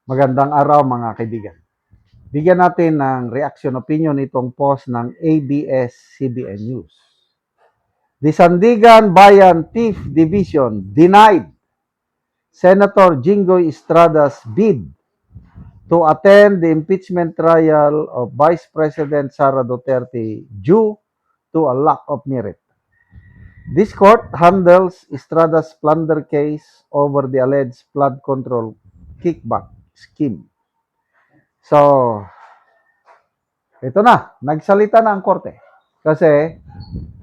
Magandang araw mga kaibigan. Bigyan natin ng reaction opinion itong post ng ABS-CBN News. The Sandigan Bayan 5th Division denied Senator Jinggoy Estrada's bid to attend the impeachment trial of Vice President Sara Duterte due to a lack of merit. This court handles Estrada's plunder case over the alleged flood control kickback scheme. So, ito na, nagsalita na ang korte. Kasi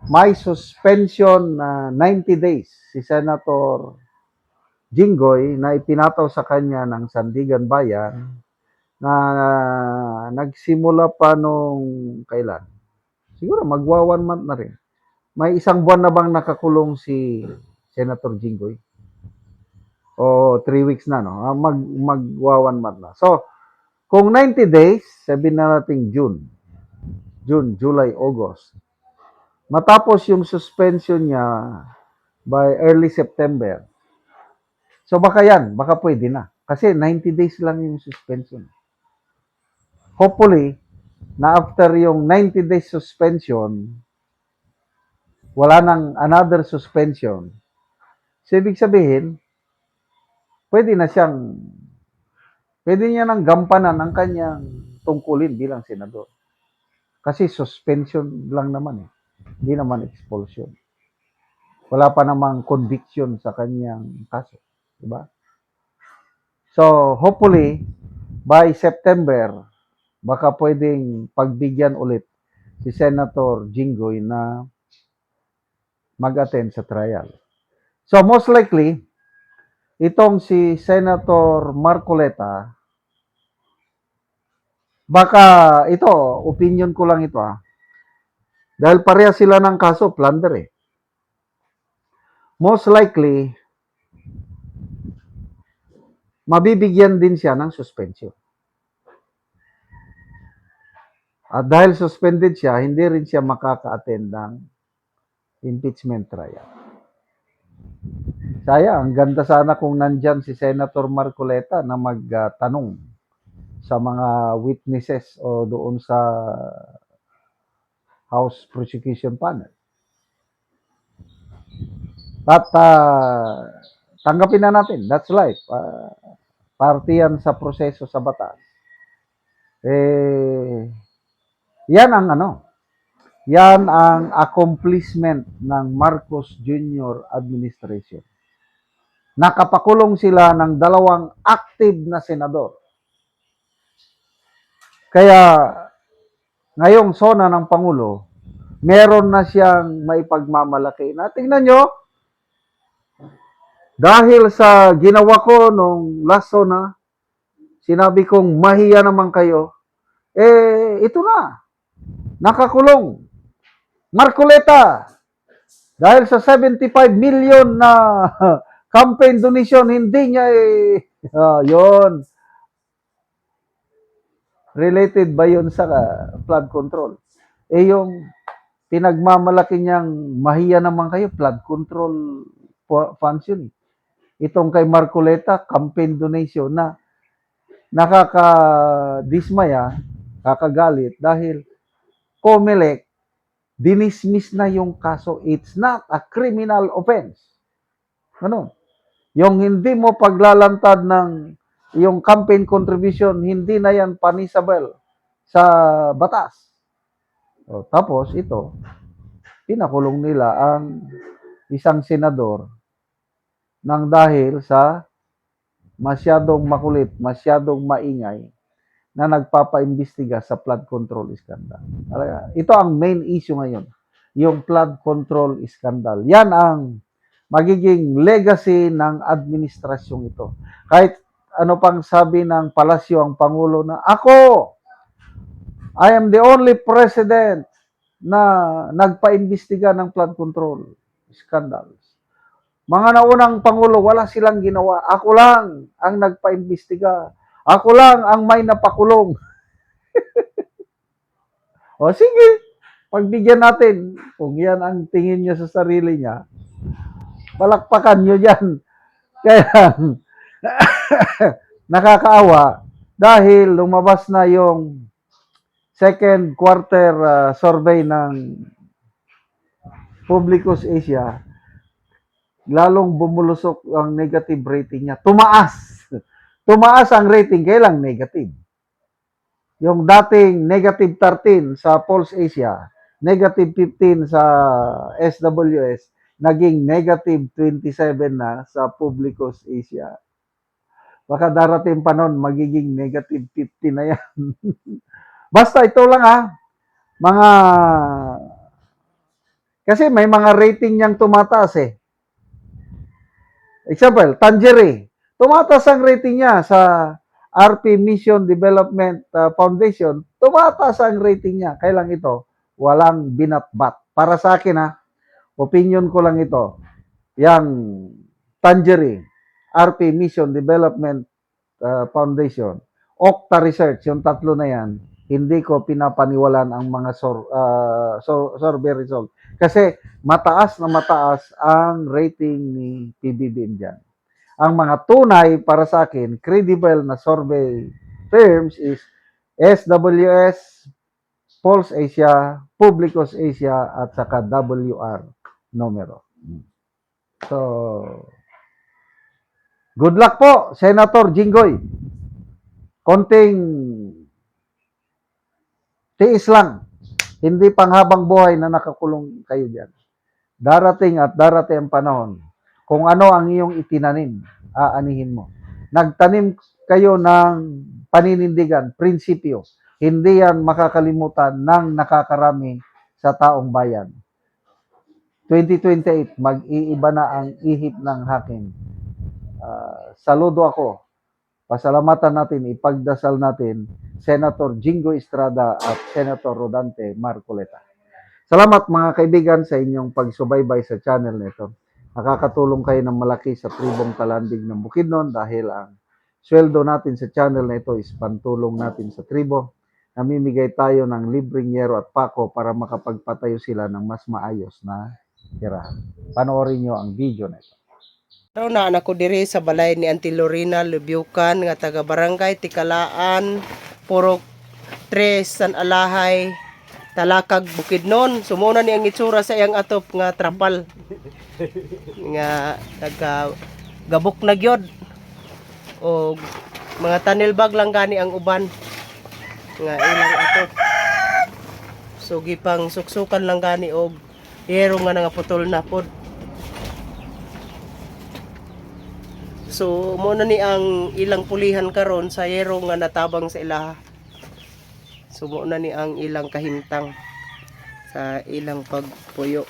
may suspension na 90 days si Senator Jinggoy na ipinataw sa kanya ng Sandigan Bayan na nagsimula pa nung kailan? Siguro magwa 1 month na rin. May isang buwan na bang nakakulong si Senator Jinggoy? O 3 weeks na, no? Magwa 1 month na. So, kung 90 days, sabihin na natin June, July, August. Matapos yung suspension niya by early September. So baka pwede na. Kasi 90 days lang yung suspension. Hopefully, na after yung 90 days suspension, wala nang another suspension. So ibig sabihin, pwede niya nang gampanan ang kanyang tungkulin bilang senador. Kasi suspension lang naman eh. Hindi naman expulsion. Wala pa namang conviction sa kanyang kaso. Diba? So, hopefully, by September, baka pwedeng pagbigyan ulit si Senator Jinggoy na mag-attend sa trial. So, most likely, itong si Senator Marcoleta, baka ito, opinion ko lang ito dahil pareha sila ng kaso, plunder eh. Most likely, mabibigyan din siya ng suspension. At dahil suspended siya, hindi rin siya makaka-attend ng impeachment trial. Sayang, ang ganda sana kung nandyan si Senator Marcoleta na magtanong sa mga witnesses o doon sa House Prosecution Panel. At tanggapin na natin, that's life. Parte yan sa proseso sa batas. Yan ang accomplishment ng Marcos Jr. administration. Nakapakulong sila ng 2 active na senador. Kaya ngayong sona ng Pangulo, meron na siyang maipagmamalaki. Na tingnan nyo, dahil sa ginawa ko nung last sona, sinabi kong mahiya naman kayo, ito na, nakakulong. Marcoleta, dahil sa 75 million na campaign donation, hindi niya yun. Related ba yun sa flood control? Yung pinagmamalaki niyang mahiya naman kayo, flood control funds yun. Itong kay Marcoleta, campaign donation na nakakadismaya, kakagalit dahil COMELEC dinismiss na yung kaso. It's not a criminal offense. Ano? Yung hindi mo paglalantad ng yung campaign contribution, hindi na yan punishable sa batas. Tapos ito, pinakulong nila ang isang senador nang dahil sa masyadong makulit, masyadong maingay na nagpapaimbestiga sa flood control scandal. Ito ang main issue ngayon, yung flood control scandal. Yan ang magiging legacy ng administrasyong ito. Kahit ano pang sabi ng palasyo ang Pangulo na, I am the only president na nagpaimbestiga ng flood control scandals. Mga naunang Pangulo, wala silang ginawa. Ako lang ang nagpaimbestiga. Ako lang ang may napakulong. O sige, pagbigyan natin. Kung yan ang tingin niya sa sarili niya, palakpakan nyo dyan. Kaya, nakakaawa dahil lumabas na yung second quarter survey ng Publicus Asia, lalong bumulusok ang negative rating niya. Tumaas. Tumaas ang rating, kailang negative. Yung dating negative 13 sa Pulse Asia, negative 15 sa SWS, naging negative 27 na sa Publicus Asia. Baka darating pa nun, magiging negative 50 na yan. Basta ito lang mga, kasi may mga rating niyang tumataas eh. Example, Tangerine. Tumataas ang rating niya sa RP Mission Development Foundation. Tumataas ang rating niya. Kailang ito, walang binatbat. Para sa akin opinion ko lang ito. Yang Tangerine, RP Mission Development Foundation, Okta Research, yung tatlo na yan, hindi ko pinapaniwalaan ang mga survey result. Kasi mataas na mataas ang rating ni PBBM dyan. Ang mga tunay para sa akin, credible na survey firms is SWS, Pulse Asia, Publicus Asia, at saka WR numero. So, good luck po, Senator Jinggoy. Konting tiis lang. Hindi panghabang buhay na nakakulong kayo dyan. Darating at darating ang panahon. Kung ano ang iyong itinanim, aanihin mo. Nagtanim kayo ng paninindigan, prinsipyo. Hindi yan makakalimutan ng nakakarami sa taong bayan. 2028, mag-iiba na ang ihip ng hakim. Saludo ako. Pasalamatan natin, ipagdasal natin Senator Jingo Estrada at Senator Rodante Marcoleta. Salamat mga kaibigan sa inyong pagsubaybay sa channel nito. Nakakatulong kayo ng malaki sa tribong Talandig ng Bukidnon dahil ang sweldo natin sa channel na ito is pantulong natin sa tribo. Namimigay tayo ng libreng yero at pako para makapagpatayo sila ng mas maayos na tirahan. Panoorin nyo ang video na ito. Araw na anak ko diri sa balay ni Auntie Lorena Lubyukan nga taga barangay Tikalaan, Purok 3 San Alahay, Talakag Bukidnon. Sumuna ni ang itsura sa iyang atop nga trapal. Nga taga gabok na gyud. O mga tanilbag lang gani ang uban nga ilang atop. So gipang suksukan lang gani og yero nga nangaputol na pod. So mo na ni ang ilang pulihan karon sa yero nga natabang sa ilaha. So mo na ni ang ilang kahimtang sa ilang pagpuyo.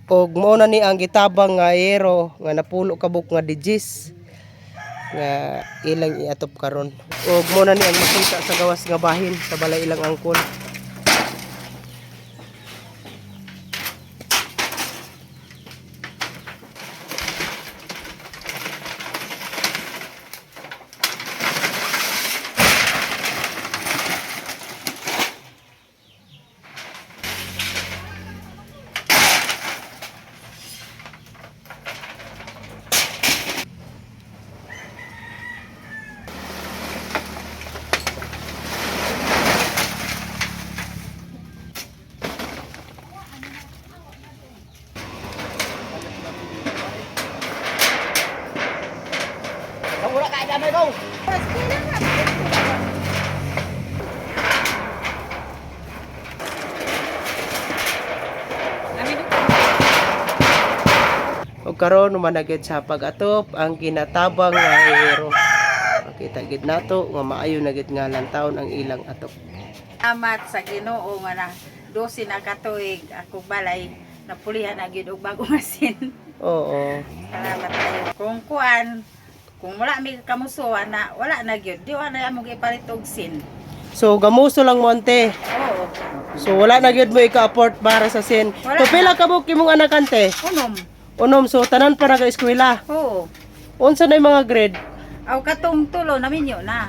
Og mo na ni ang gitabang nga yero nga napulo kabuk nga digis nga ilang iatop karon. Og mo na ni ang makita sa gawas nga bahin sa balay ilang angkol. O karon managid sa pag-atop ang ginatabang nga hero. Makita gid nato nga maayo na gid nga lantawon ang ilang atop. Amat sa Ginoo nga na 12 na katuig ako balay napulihan na gyud og bagong asin. Oo. Salamat kayo. Kung wala mi kamusuan na wala na gyud. Di na mo gipalit og sin. So gamuso lang mo ante. Oo. So wala na gyud mo ika-apport para sa sin. Wala So pila ka buok imong anak ante? Unom, so tanan pa naga-eskwela. Oo. Unsa na yung mga grade? Aw katong tulo naminyo na.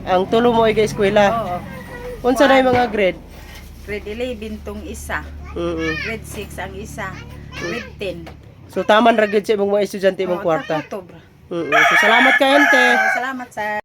Ang tulo mo iga-eskwela. Oo. Unsa na yung mga grade? Grade 11 tong isa. Grade 6 ang isa. Grade 10. So taman ra gyud sa imong mga estudyante imong kwarta. So, salamat ka, ente. Salamat sa